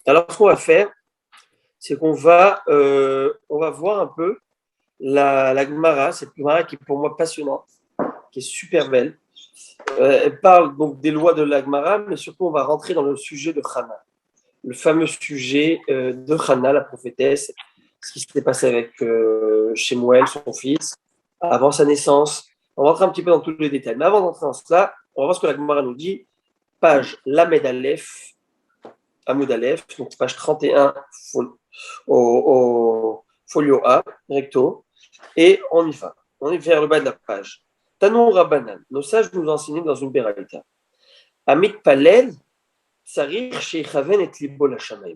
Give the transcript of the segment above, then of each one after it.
Alors, ce qu'on va faire, c'est on va voir un peu la Gemara, cette Gemara qui est pour moi passionnante, qui est super belle. Elle parle donc des lois de la Gemara, mais surtout on va rentrer dans le sujet de Hana, le fameux sujet de Hana, la prophétesse, ce qui s'était passé avec Shemuel, son fils, avant sa naissance. On va rentrer un petit peu dans tous les détails. Mais avant d'entrer dans cela, on va voir ce que la Gemara nous dit. Page Lamed Aleph, Hamoud Aleph, donc page 31, au folio A, recto, et on y va. On y vers le bas de la page. Tanou Rabbanan, nos sages nous ont enseigné dans une Beraïta. Amit Palel, Sarir Sheikhaven et Libo Lachamaim.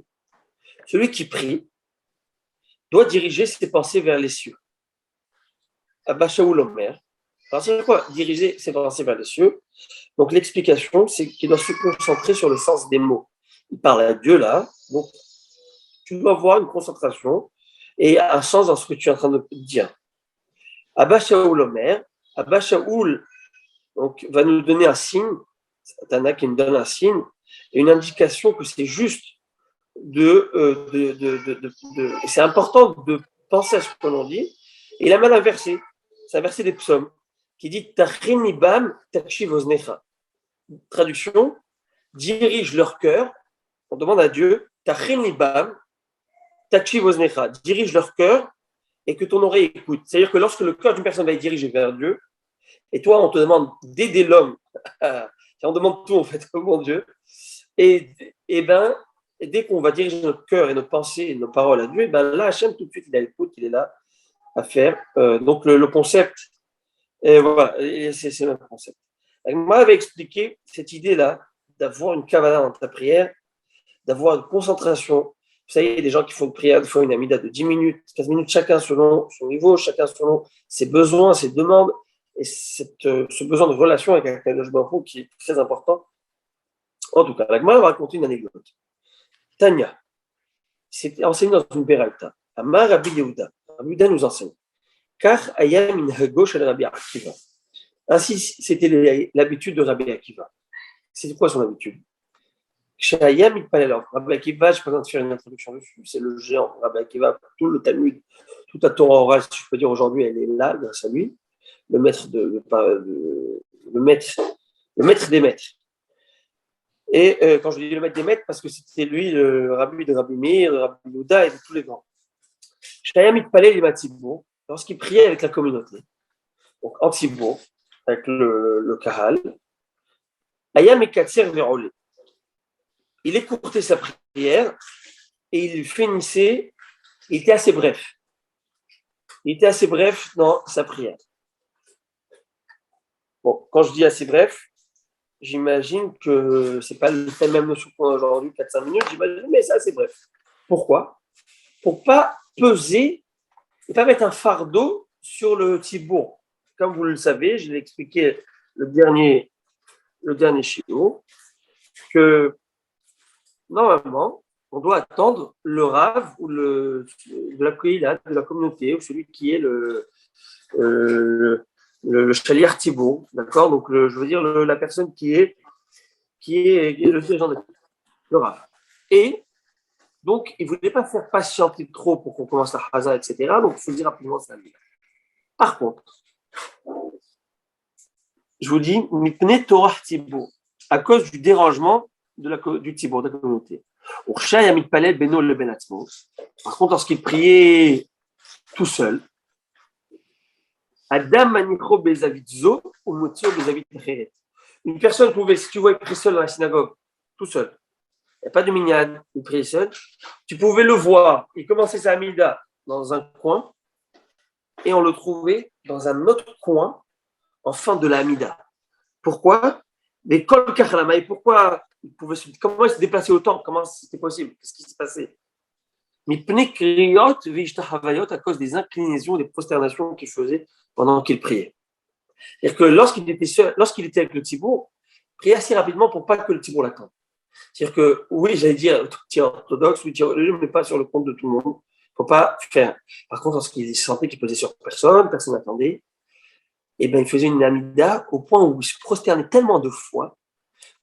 Celui qui prie doit diriger ses pensées vers les cieux. Abba Shaul Omer. Alors, c'est quoi diriger ses pensées vers les cieux? Donc, l'explication, c'est qu'il doit se concentrer sur le sens des mots. Il parle à Dieu là, donc tu dois avoir une concentration et un sens dans ce que tu es en train de dire. Abba Shaul Omer, Abba Shaul donc, va nous donner un signe, Tana qui nous donne un signe, et une indication que c'est juste c'est important de penser à ce que l'on dit. Et il a mal inversé. C'est un verset des psaumes qui dit Tachinibam takshiv oznecha. Traduction, dirige leur cœur. On demande à Dieu Tachinibam takshiv oznecha. Dirige leur cœur et que ton oreille écoute. C'est-à-dire que lorsque le cœur d'une personne va être dirigé vers Dieu, et toi, on te demande d'aider l'homme, on demande tout en fait au bon Dieu, et dès qu'on va diriger notre cœur et nos pensées et nos paroles à Dieu, et là, Hachem, tout de suite, il est à l'écoute, il est là à faire. Donc, le concept, et voilà, c'est le même concept. Moi, j'avais expliqué cette idée-là d'avoir une kavanah dans ta prière, d'avoir une concentration. Vous savez, il y a des gens qui font une prière, des fois une amida de 10 minutes, 15 minutes, chacun selon son niveau, chacun selon ses besoins, ses demandes, et ce besoin de relation avec un Kadosh Baruch Hu qui est très important. En tout cas, la Gemara va raconter une anecdote. Tanya, c'est enseigné dans une Beraïta. Amar Rabbi Yehuda. Rabbi Yehuda nous enseigne. Car ayam minhago shel Rabbi Akiva. Ainsi, c'était l'habitude de Rabbi Akiva. C'est quoi son habitude? Shayam itpalel. Rabbi Akiva, je présente faire une introduction dessus. C'est le géant. Rabbi Akiva, tout le Talmud, toute la Torah orale, si je peux dire aujourd'hui, elle est là grâce à lui. Le maître des maîtres. Et quand je dis le maître des maîtres, parce que c'était lui le rabbi de Rabbi Meir, de Rabbi Yehuda et de tous les grands. Shayam itpalel les Matzibur, lorsqu'il priait avec la communauté, donc en Tzibour, avec le Kahal, Ayam et Katser Verolé. Il écourtait sa prière et il finissait, il était assez bref. Il était assez bref dans sa prière. Bon, quand je dis assez bref, j'imagine que c'est pas le même notion qu'on a aujourd'hui, 4-5 minutes, j'imagine, mais c'est assez bref. Pourquoi? Pour pas peser et pas mettre un fardeau sur le Tzibour. Comme vous le savez, je l'ai expliqué le dernier shiur, que normalement, on doit attendre le Rav ou de la Koïla, de la communauté, ou celui qui est le Shaliach Tzibour, d'accord? Donc, je veux dire la personne qui est le dirigeant de le Rav. Et donc, il ne voulait pas faire patienter trop pour qu'on commence la Haza, etc. Donc, il faisait rapidement sa vie. Par contre, je vous dis, Mipne Torah Tzibour, à cause du dérangement du Tzibour, de la communauté. Par contre, lorsqu'il priait tout seul, Adam Manikro Bezavitzo ou Motio Bezavit Cheret. Une personne pouvait, si tu vois, il prie seul dans la synagogue, tout seul. Il n'y a pas de minyan, il priait seul. Tu pouvais le voir. Il commençait sa amida dans un coin et on le trouvait dans un autre coin en fin de la amida. Pourquoi? Les kol kachalama. Et pourquoi comment il se déplaçait autant? Comment c'était possible? Qu'est-ce qui se passait? À cause des inclinaisons, des prosternations qu'il faisait pendant qu'il priait. C'est-à-dire que lorsqu'il était seul, lorsqu'il était avec le Tzibour, il priait assez rapidement pour pas que le Tzibour l'attende. C'est-à-dire que, oui, j'allais dire, tu es orthodoxe, oui, tu es religieux, mais pas sur le compte de tout le monde. Il ne faut pas faire. Par contre, lorsqu'il sentait qu'il pesait sur personne n'attendait, et ben, il faisait une amida au point où il se prosternait tellement de fois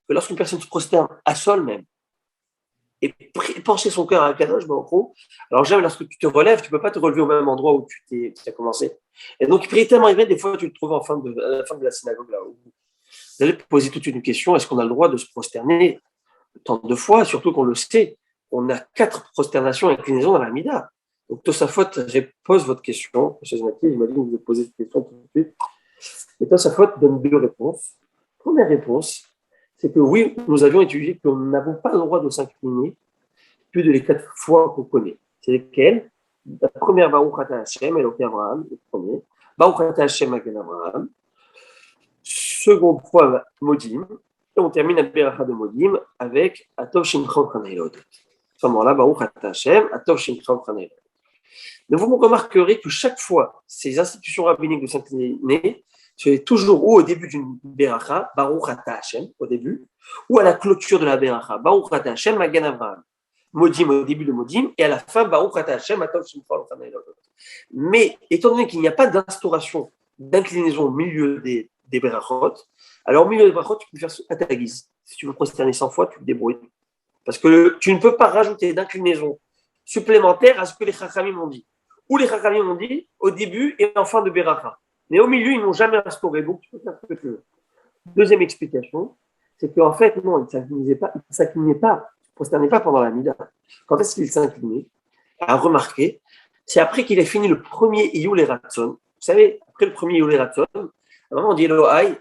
que lorsqu'une personne se prosterne à sol même, et pencher son cœur à Kadosh Baruch Hu. Alors jamais lorsque tu te relèves, tu ne peux pas te relever au même endroit où tu as commencé. Et donc il priait tellement élevé, des fois tu te trouves à la fin de la synagogue là où vous allez poser toute une question, est-ce qu'on a le droit de se prosterner tant de fois, surtout qu'on le sait, on a 4 prosternations et inclinaisons dans la Mida. Donc Tosafot pose votre question, M. Znaki, j'imagine que vous avez posé cette question tout de suite. Et Tosafot donne 2 réponses. Première réponse, c'est que oui, nous avions étudié que nous n'avons pas le droit de s'incliner plus de les 4 fois qu'on connaît. C'est lesquelles? La première, Baruch Ata Hashem, Eloké Abraham, le premier. Baruch Ata Hashem, Magen Abraham. Seconde fois, Modim. Et on termine la Beracha de Modim avec Atov Shimchon Chanailot. À ce moment-là, Baruch Ata Hashem, Atov Shimchon Chanailot. Mais vous remarquerez que chaque fois, ces institutions rabbiniques de s'incliner, c'est toujours ou au début d'une Beracha, Baruch Ata Hashem, au début, ou à la clôture de la Beracha, Baruch Ata Hashem, Magen Avraham. Modim au début de Modim, et à la fin, Baruch Ata Hashem, Atov Shimchon Chanailot. Mais, étant donné qu'il n'y a pas d'instauration, d'inclinaison au milieu des Berachot, alors au milieu des Berachot, tu peux faire à ta guise. Si tu veux prosterner 100 fois, tu te débrouilles. Parce que tu ne peux pas rajouter d'inclinaison supplémentaire à ce que les Chachamim ont dit. Ou les Chachamim ont dit au début et en fin de Beracha. Mais au milieu, ils n'ont jamais instauré. Donc, tu peux faire ce que tu veux. Deuxième explication, c'est qu'en fait, non, ils ne s'inclinaient pas, ne prosternaient pas pendant la Mida. Quand est-ce qu'ils s'inclinaient? À remarquer, c'est après qu'il ait fini le premier Iyul et Ratzon. Vous savez, après le premier Iyul et Ratzon, à un moment, on dit Elohai,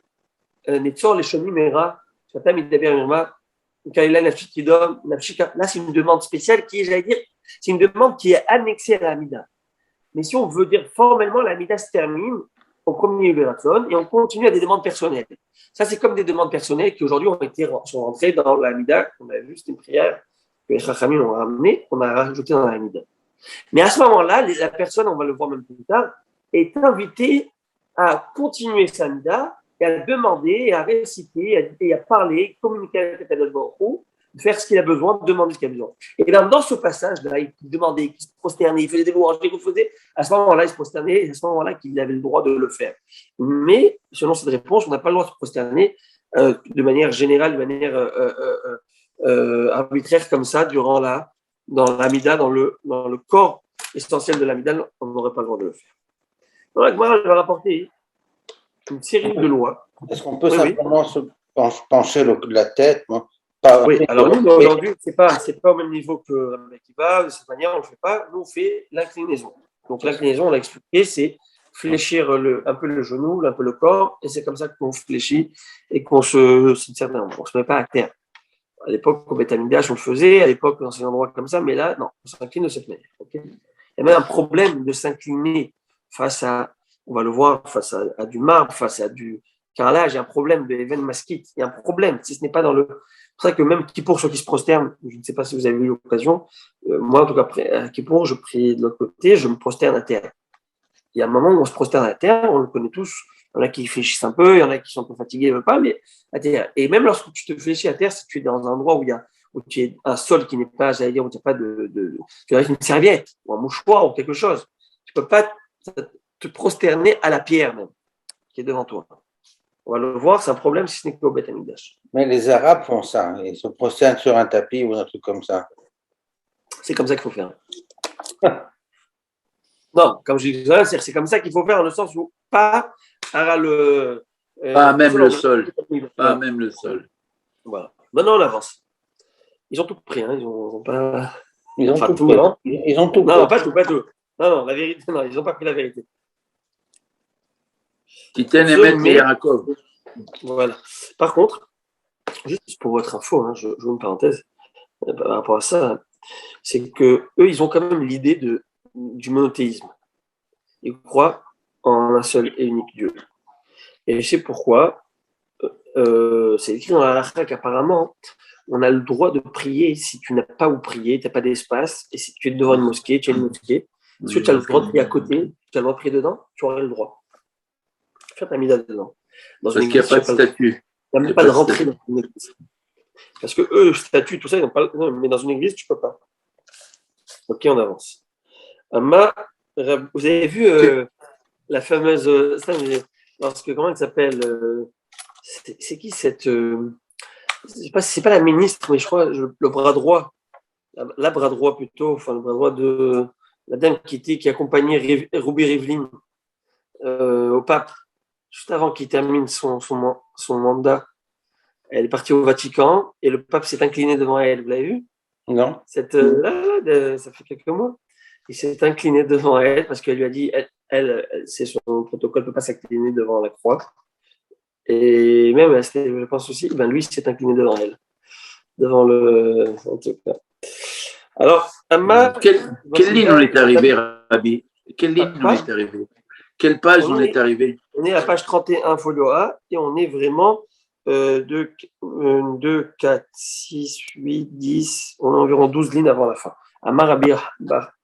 Netzor Leshonim Mera, Shatam Idaber Mirma, là, c'est une demande spéciale qui est, j'allais dire, c'est une demande qui est annexée à la Mida. Mais si on veut dire formellement, la Mida se termine au premier Uberaton et on continue à des demandes personnelles. Ça, c'est comme des demandes personnelles qui aujourd'hui sont rentrées dans la Mida. On a vu, c'était une prière que les Chachamim ont ramenée, qu'on a rajoutée dans la Mida. Mais à ce moment-là, la personne, on va le voir même plus tard, est invitée à continuer sa Mida et à demander, et à réciter, et à parler, communiquer avec Kadosh Baruch Hu, faire ce qu'il a besoin, demander ce qu'il a besoin. Et bien, dans ce passage-là, il demandait, il se prosternait, il faisait des louanges, il faisait, à ce moment-là, il se prosternait, et à ce moment-là, qu'il avait le droit de le faire. Mais, selon cette réponse, on n'a pas le droit de se prosterner de manière générale, de manière arbitraire comme ça, dans l'amida, dans le corps essentiel de l'amida, on n'aurait pas le droit de le faire. Donc, la Gemara va rapporter une série de lois. Est-ce qu'on peut simplement se pencher de la tête, moi? Oui, alors nous, aujourd'hui, c'est pas au même niveau que Rabbi Akiva, de cette manière, on ne le fait pas. Nous, on fait l'inclinaison. Donc, l'inclinaison, on l'a expliqué, c'est fléchir un peu le genou, un peu le corps, et c'est comme ça qu'on fléchit et qu'on se met pas à terre. À l'époque, au Beth Amikdash, on le faisait, à l'époque, dans ces endroits comme ça, mais là, non, on s'incline de cette manière. Okay, il y a même un problème de s'incliner face à, on va le voir, face à du marbre, face à du carrelage, il y a un problème de Even Maskit, il y a un problème, si ce n'est pas dans le. C'est pour ça que même Kippour, ceux qui se prosternent, je ne sais pas si vous avez eu l'occasion, moi, en tout cas, à Kippour, je prie de l'autre côté, je me prosterne à terre. Il y a un moment où on se prosterne à terre, on le connaît tous. Il y en a qui fléchissent un peu, il y en a qui sont un peu fatigués, ne veulent pas, mais à terre. Et même lorsque tu te fléchis à terre, si tu es dans un endroit où tu es un sol qui n'est pas, j'allais dire, où tu n'as pas tu as une serviette ou un mouchoir ou quelque chose. Tu ne peux pas te prosterner à la pierre même, qui est devant toi. On va le voir, c'est un problème si ce n'est qu'au Beth Amikdash. Mais les Arabes font ça, ils se prosternent sur un tapis ou un truc comme ça. C'est comme ça qu'il faut faire. Non, comme je disais, c'est comme ça qu'il faut faire dans le sens où pas même le sol. Pas même le sol. Voilà. Maintenant, on avance. Ils ont tout pris, hein. Ils ont pas. Ils ont tout pris. Ils ont tout pris. Non, pas tout. Non, la vérité, non, ils n'ont pas pris la vérité. Titen et Maître Yarakov. Voilà. Par contre, juste pour votre info, hein, je vous une parenthèse par rapport à ça, c'est que eux, ils ont quand même l'idée du monothéisme. Ils croient en un seul et unique Dieu. Et je sais pourquoi. C'est écrit dans la halakha qu'apparemment, on a le droit de prier si tu n'as pas où prier, tu n'as pas d'espace, et si tu es devant une mosquée, tu as une mosquée. Si tu as le droit de prier à côté, tu as le droit de prier dedans, tu aurais le droit. Faire ta mida dedans. Parce qu'il n'y a pas de statut. Il n'y a même pas de rentrer dans une église. Parce que eux, le statut, tout ça, ils n'ont pas. Non, mais dans une église, tu ne peux pas. Ok, on avance. Vous avez vu la fameuse. Comment elle s'appelle c'est qui cette. C'est pas la ministre, mais je crois le bras droit la bras droit plutôt, enfin le bras droit de la dame qui accompagnait Ruby Rivlin au pape, juste avant qu'il termine son mandat. Elle est partie au Vatican et le pape s'est incliné devant elle. Vous l'avez vu? Non. Ça fait quelques mois. Il s'est incliné devant elle parce qu'elle lui a dit, elle c'est son protocole, ne peut pas s'incliner devant la croix. Et même, je pense aussi, ben lui s'est incliné devant elle. Devant le. En tout cas. Alors, Amma. Quelle ligne on est arrivé, Rabbi? Quelle ligne on est arrivé? Quelle page on est arrivé? On est à la page 31, folio A, et on est vraiment 2, 4, 6, 8, 10, on a environ 12 lignes avant la fin. Amma Rabbi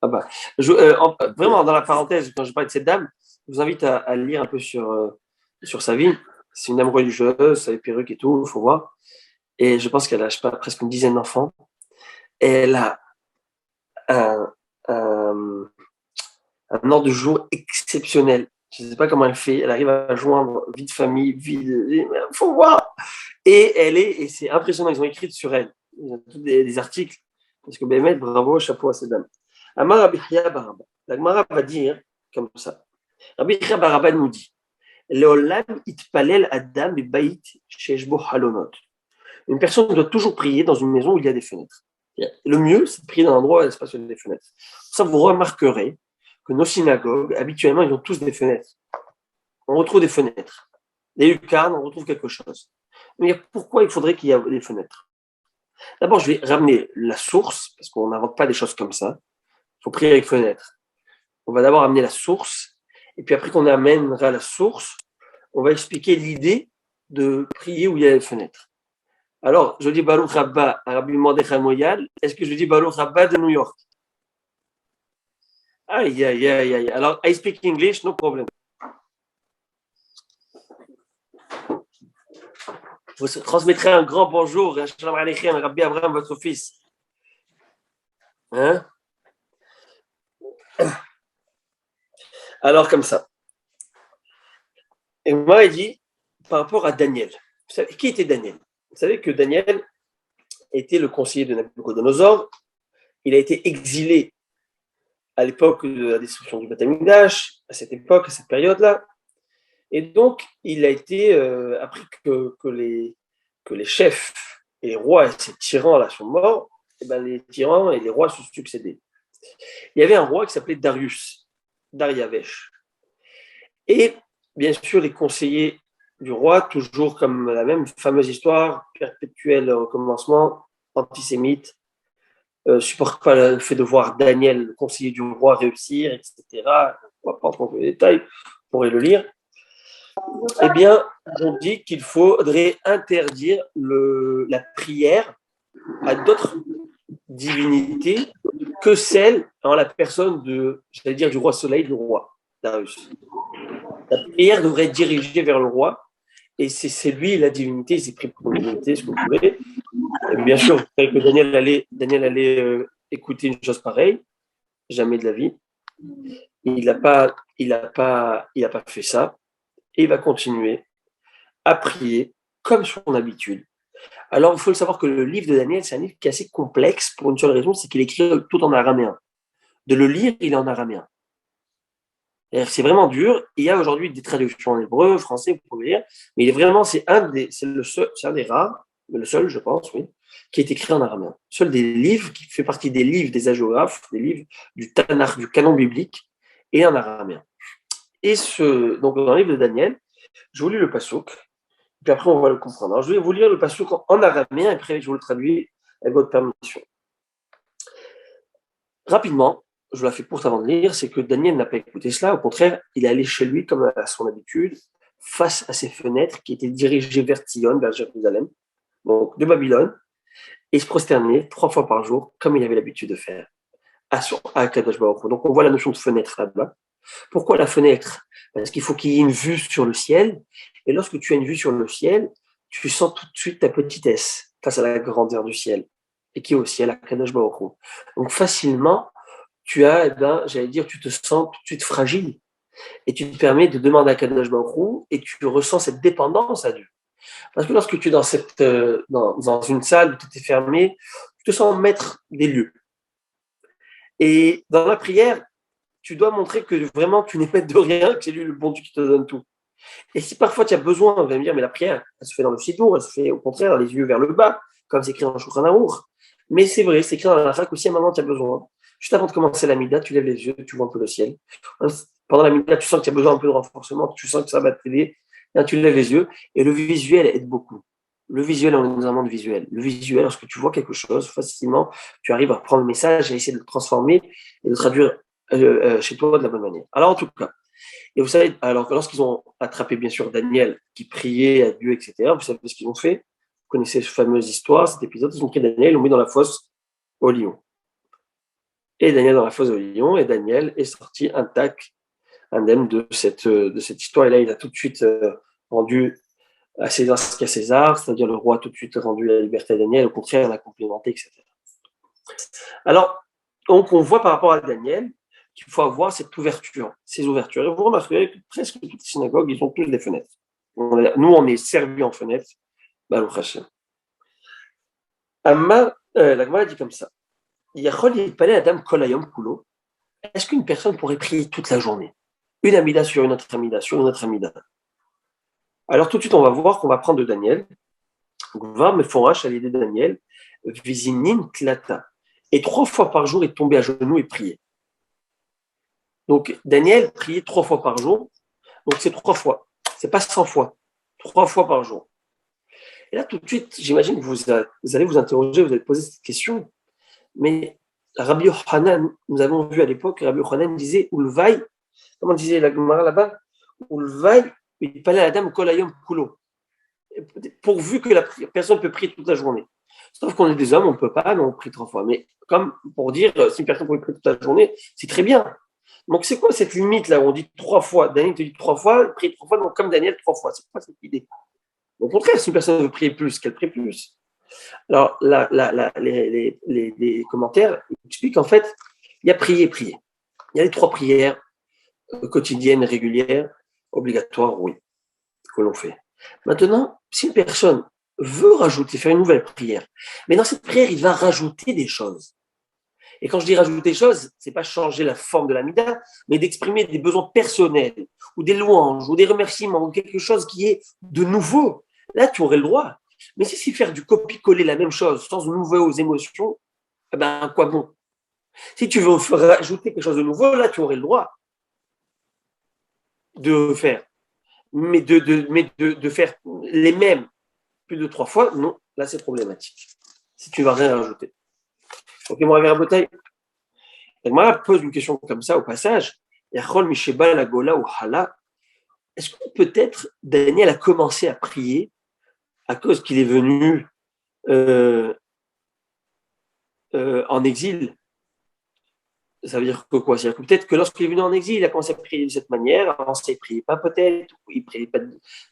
Abba. Vraiment, dans la parenthèse, quand je parle de cette dame, je vous invite à lire un peu sur sa vie. C'est une dame religieuse, ça a les perruques et tout, il faut voir. Et je pense qu'elle a, je sais pas, presque une dizaine d'enfants. Et elle a un ordre de jour exceptionnel. Je ne sais pas comment elle fait. Elle arrive à joindre vie de famille, il faut voir. Et c'est impressionnant. Ils ont écrit sur elle. Ils ont tous des articles. Parce que Bémet, bravo, chapeau à cette dame. Amar Rabbi Chia Baraba. La Gemara va dire comme ça. Rabbi Chia Baraba nous dit Leolam itpalel adam bebayit sheshbo halonot. Une personne doit toujours prier dans une maison où il y a des fenêtres. Le mieux, c'est de prier dans un endroit où il y a l'espace des fenêtres. Ça, vous remarquerez que nos synagogues, habituellement, ils ont tous des fenêtres. On retrouve des fenêtres. Les lucarnes, on retrouve quelque chose. Mais pourquoi il faudrait qu'il y ait des fenêtres? D'abord, je vais ramener la source, parce qu'on n'invente pas des choses comme ça. Il faut prier avec fenêtre. On va d'abord amener la source, et puis après qu'on amènera la source, on va expliquer l'idée de prier où il y a des fenêtres. Alors, je dis Baruch Rabba à Rabbi Mordechai Moyal. Est-ce que je dis Baruch Rabba de New York? Aïe, aïe, aïe, aïe. Alors, I speak English, no problem. Vous transmettrez un grand bonjour à Rabbi Abraham, votre fils. Hein? Alors, comme ça. Et moi, il dit, par rapport à Daniel. Vous savez, qui était Daniel? Vous savez que Daniel était le conseiller de Nabuchodonosor. Il a été exilé à l'époque de la destruction du Beth Amikdash, à cette époque, à cette période-là. Et donc, il a été appris que les chefs et les rois et ces tyrans-là sont morts, et ben les tyrans et les rois se succédaient. Il y avait un roi qui s'appelait Dariavesh. Et bien sûr, les conseillers du roi, toujours comme la même fameuse histoire, perpétuel recommencement, antisémite, supporte pas le fait de voir Daniel, le conseiller du roi, réussir, etc. On ne va pas entrer dans les détails, vous pourrez le lire. Eh bien, on dit qu'il faudrait interdire la prière à d'autres divinités que celle en la personne du roi Soleil, du roi Darius. La prière devrait être dirigée vers le roi, et c'est lui la divinité, il s'est pris pour une divinité, ce que vous voulez. Et bien sûr, vous savez que Daniel allait écouter une chose pareille, jamais de la vie. Il n'a pas fait ça, et il va continuer à prier comme son habitude. Alors, il faut le savoir que le livre de Daniel, c'est un livre qui est assez complexe pour une seule raison, c'est qu'il est écrit tout en araméen. De le lire, il est en araméen. C'est vraiment dur. Il y a aujourd'hui des traductions en hébreu, français, vous pouvez lire, mais c'est un des rares, mais le seul, je pense, oui, qui est écrit en araméen. Seul des livres qui fait partie des livres des hagiographes, des livres du Tanakh, du canon biblique, est en araméen. Et donc dans le livre de Daniel, je vous lis le passouk, puis après on va le comprendre. Alors je vais vous lire le passouk en araméen, et après je vous le traduis avec votre permission. Rapidement, je vous la fais courte avant de lire, c'est que Daniel n'a pas écouté cela, au contraire, il est allé chez lui comme à son habitude, face à ses fenêtres qui étaient dirigées vers Sion, vers Jérusalem, donc de Babylone, et se prosterner 3 fois par jour, comme il avait l'habitude de faire, à Kadosh Baruch Hu. Donc on voit la notion de fenêtre là-bas. Pourquoi la fenêtre? Parce qu'il faut qu'il y ait une vue sur le ciel, et lorsque tu as une vue sur le ciel, tu sens tout de suite ta petitesse face à la grandeur du ciel, et qui est au ciel, à Kadosh Baruch Hu. Donc facilement, tu te sens tout de suite fragile, et tu te permets de demander à Kadosh Baruch Hu, et tu ressens cette dépendance à Dieu. Parce que lorsque tu es dans une salle où tu es fermé, tu te sens maître des lieux. Et dans la prière, tu dois montrer que vraiment tu n'es pas de rien, que c'est lui le bon Dieu qui te donne tout. Et si parfois tu as besoin, on va me dire, mais la prière, elle se fait dans le sidour, elle se fait au contraire les yeux vers le bas, comme c'est écrit dans le Shulchan Aruch. Mais c'est vrai, c'est écrit dans la Chak aussi, à un moment tu as besoin. Juste avant de commencer la Mida, tu lèves les yeux, tu vois un peu le ciel. Pendant la Mida, tu sens que tu as besoin un peu de renforcement, tu sens que ça va t'aider. Là, tu lèves les yeux et le visuel aide beaucoup. Le visuel, on est dans un monde visuel. Le visuel, lorsque tu vois quelque chose, facilement, tu arrives à prendre le message et essayer de le transformer et de le traduire chez toi de la bonne manière. Alors, en tout cas, et vous savez, alors que lorsqu'ils ont attrapé, bien sûr, Daniel, qui priait à Dieu, etc., vous savez ce qu'ils ont fait? Vous connaissez cette fameuse histoire, cet épisode, ils ont pris Daniel, ils l'ont mis dans la fosse au lion. Et Daniel dans la fosse au lion, et Daniel est sorti intact, indemne de cette histoire. Et là, il a tout de suite rendu à César ce qu'à César, c'est-à-dire le roi a tout de suite rendu la liberté à Daniel, au contraire, il l'a complémenté, etc. Alors, donc on voit par rapport à Daniel qu'il faut avoir cette ouverture, ces ouvertures. Et vous remarquerez que presque toutes les synagogues, ils ont tous des fenêtres. Nous, on est servis en fenêtre. Baruch Hashem. La Gemara dit comme ça. Est-ce qu'une personne pourrait prier toute la journée? Une amida sur une autre amida, sur une autre amida. Alors tout de suite, on va voir qu'on va prendre de Daniel. Gvar meforash à l'idée de Daniel. Vizinin tlata. Et 3 fois par jour, il tombait à genoux et priait. Donc, Daniel priait 3 fois par jour. Donc, c'est 3 fois. C'est pas 100 fois. 3 fois par jour. Et là, tout de suite, j'imagine que vous allez vous interroger, vous allez poser cette question. Mais Rabbi Yochanan, nous avons vu à l'époque, Rabbi Yochanan disait Ulvaï, comment disait la Gemara là-bas? Ulvaï, il parlait à la dame Kolayom Kulo. Pourvu que la personne peut prier toute la journée. Sauf qu'on est des hommes, on ne peut pas, mais on prie 3 fois. Mais comme pour dire, si une personne peut prier toute la journée, c'est très bien. Donc, c'est quoi cette limite là où on dit 3 fois? Daniel te dit 3 fois, il prie 3 fois, donc comme Daniel 3 fois. C'est quoi cette idée? Au contraire, si une personne veut prier plus, qu'elle prie plus. Alors, les commentaires expliquent qu'en fait, il y a prier et prier. Il y a les 3 prières quotidiennes, régulières, obligatoires, oui, que l'on fait. Maintenant, si une personne veut rajouter, faire une nouvelle prière, mais dans cette prière, il va rajouter des choses. Et quand je dis rajouter des choses, c'est pas changer la forme de la mida, mais d'exprimer des besoins personnels, ou des louanges, ou des remerciements, ou quelque chose qui est de nouveau. Là, tu aurais le droit. Mais si c'est faire du copier-coller la même chose, sans de nouvelles émotions, eh ben, quoi bon? Si tu veux rajouter quelque chose de nouveau, là, tu aurais le droit de faire. Mais de faire les mêmes plus de 3 fois, non, là, c'est problématique. Si tu ne vas rien rajouter. Ok, mon rêve à bouteille. Moi, pose une question comme ça au passage. Est-ce que peut-être Daniel a commencé à prier à cause qu'il est venu en exil? Ça veut dire que quoi? C'est-à-dire que peut-être que lorsqu'il est venu en exil, il a commencé à prier de cette manière. Avant, il ne priait pas peut-être, il ne priait pas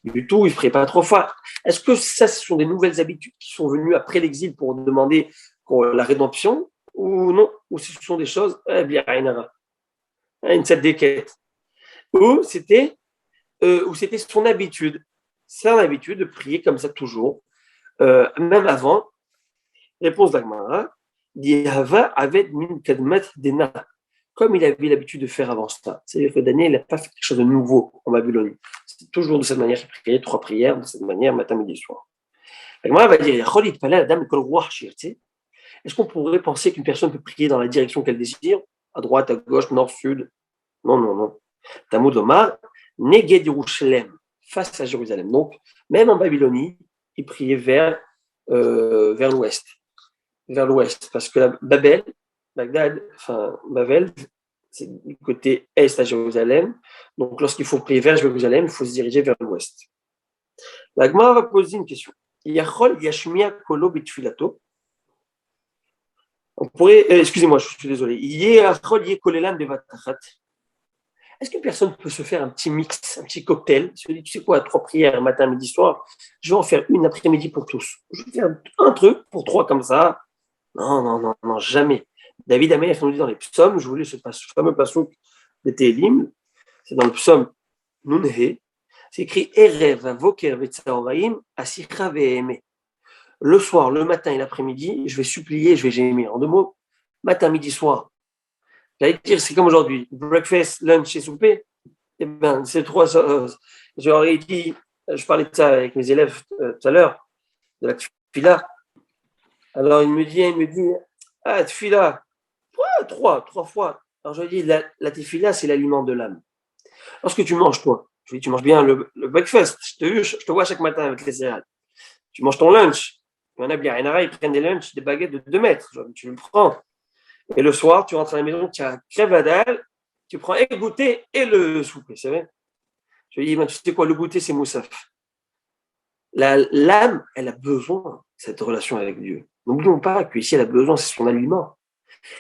du tout, il ne priait pas 3 fois. Est-ce que ça, ce sont des nouvelles habitudes qui sont venues après l'exil pour demander la rédemption ou non? Ou ce sont des choses, une tzadéket, ou c'était son habitude. C'est une habitude de prier comme ça toujours, même avant. Réponse d'Agmara, Diava Aved Min Kadmat Dena, comme il avait l'habitude de faire avant ça. C'est-à-dire que Daniel n'a pas fait quelque chose de nouveau en Babylonie. C'est toujours de cette manière qu'il priait 3 prières, de cette manière, matin, midi, soir. Agmara va dire est-ce qu'on pourrait penser qu'une personne peut prier dans la direction qu'elle désire, à droite, à gauche, nord, sud? Non, non, non. Talmud Omar, Neged Yerushalem, face à Jérusalem. Donc, même en Babylonie, il priait vers l'ouest. Vers l'ouest, parce que Babel, c'est du côté est à Jérusalem. Donc, lorsqu'il faut prier vers Jérusalem, il faut se diriger vers l'ouest. La Gemara va poser une question. Yachol Yashmia Kolo Bitfilato. On pourrait, excusez-moi, je suis désolé. Est-ce qu'une personne peut se faire un petit mix, un petit cocktail? Se dit, tu sais quoi, 3 prières, matin, midi, soir, je vais en faire une après-midi pour tous. Je vais faire un truc pour 3 comme ça. Non, non, non, non, jamais. David Amelech nous dit dans les psaumes, je voulais ce fameux passouk de Télim, c'est dans le psaume Nunhe, c'est écrit Erev, Voker, Vetsaoraim, Asicha Ve'eme. Le soir, le matin et l'après-midi, je vais supplier, je vais gémir. En 2 mots, matin, midi, soir, J'allais dire, c'est comme aujourd'hui, breakfast, lunch et souper. Eh bien, c'est trois. J'aurais dit, je parlais de ça avec mes élèves tout à l'heure, de la tefila. Alors, il me dit, ah, tefila, trois fois. Alors, je lui dis, la tefila, c'est l'aliment de l'âme. Lorsque tu manges, toi, je lui dis, tu manges bien le breakfast. Je te vois chaque matin avec les céréales. Tu manges ton lunch. Il y en a bien, ils prennent des lunchs, des baguettes de 2 mètres. Tu le prends. Et le soir, tu rentres à la maison, tu as crève à dalle, tu prends et le goûter et le souper, c'est vrai. Je lui dis, tu sais quoi, le goûter, c'est moussaf. L'âme, elle a besoin de cette relation avec Dieu. N'oublions pas qu'ici, elle a besoin, c'est son aliment.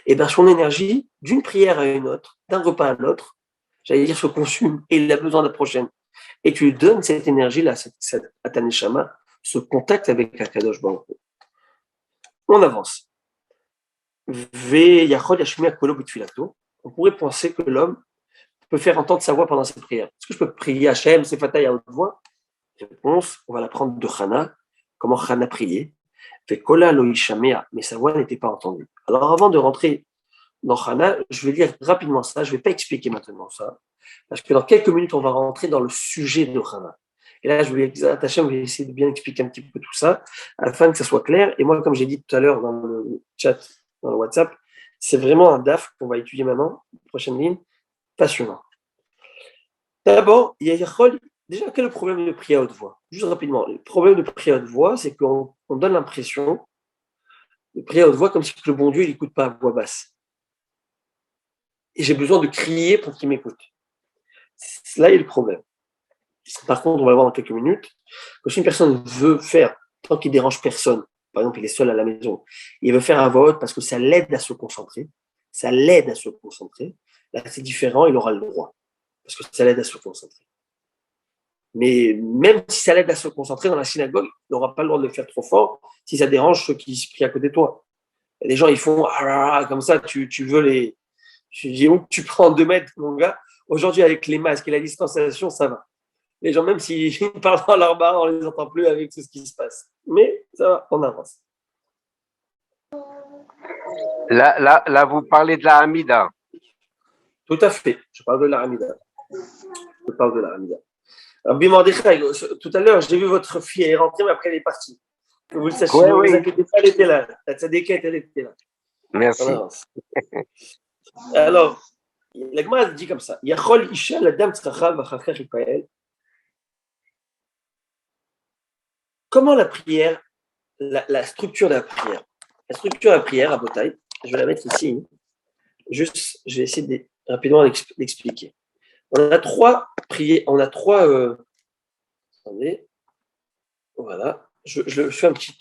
Et bien, son énergie, d'une prière à une autre, d'un repas à l'autre, j'allais dire, se consume et il a besoin de la prochaine. Et tu lui donnes cette énergie-là, à ta neshama, ce contact avec Akadosh Baruch Hu. On avance. On pourrait penser que l'homme peut faire entendre sa voix pendant ses prières. Est-ce que je peux prier Hachem, Sefataï à haute voix? Réponse, on va la prendre de Hana, comment Hana priait. Fait Kola lo Ishamea, mais sa voix n'était pas entendue. Alors avant de rentrer dans Hana, je vais lire rapidement ça, je ne vais pas expliquer maintenant ça, parce que dans quelques minutes, on va rentrer dans le sujet de Hana. Et là, je vais attacher, je vais essayer de bien expliquer un petit peu tout ça, afin que ça soit clair. Et moi, comme j'ai dit tout à l'heure dans le chat, dans le WhatsApp, c'est vraiment un DAF qu'on va étudier maintenant, prochaine ligne, passionnant. D'abord, il y a déjà, quel est le problème de prier à haute voix? Juste rapidement, le problème de prier à haute voix, c'est qu'on donne l'impression de prier à haute voix comme si le bon Dieu il n'écoute pas à voix basse. Et j'ai besoin de crier pour qu'il m'écoute. Là, il y a le problème. Par contre, on va le voir dans quelques minutes, que si une personne veut faire, tant qu'il ne dérange personne, par exemple, il est seul à la maison, il veut faire à voix haute parce que ça l'aide à se concentrer, là, c'est différent, il aura le droit, parce que ça l'aide à se concentrer. Mais même si ça l'aide à se concentrer dans la synagogue, il n'aura pas le droit de le faire trop fort si ça dérange ceux qui se prient à côté de toi. Et les gens, ils font comme ça, tu veux les. Je dis, tu prends 2 mètres, mon gars. Aujourd'hui, avec les masques et la distanciation, ça va. Les gens, même s'ils parlent dans leur bar, on ne les entend plus avec tout ce qui se passe. Mais ça va, on avance. Là, vous parlez de la Hamida. Tout à fait. Je parle de la Hamida. Rabbi Mordechai, tout à l'heure, j'ai vu votre fille, elle est rentrée, mais après elle est partie. Que vous le sachiez, ne vous inquiétez pas, elle était là. La tzadékette, elle était là. Merci. Alors, la Gemara dit comme ça. Yachol isha l'adam tzracha v'achachach yipael. Comment la prière, la structure de la prière? La structure de la prière à Botaï, je vais la mettre ici. Juste, je vais essayer rapidement d'expliquer. On a 3 prières, attendez, voilà, je fais un petit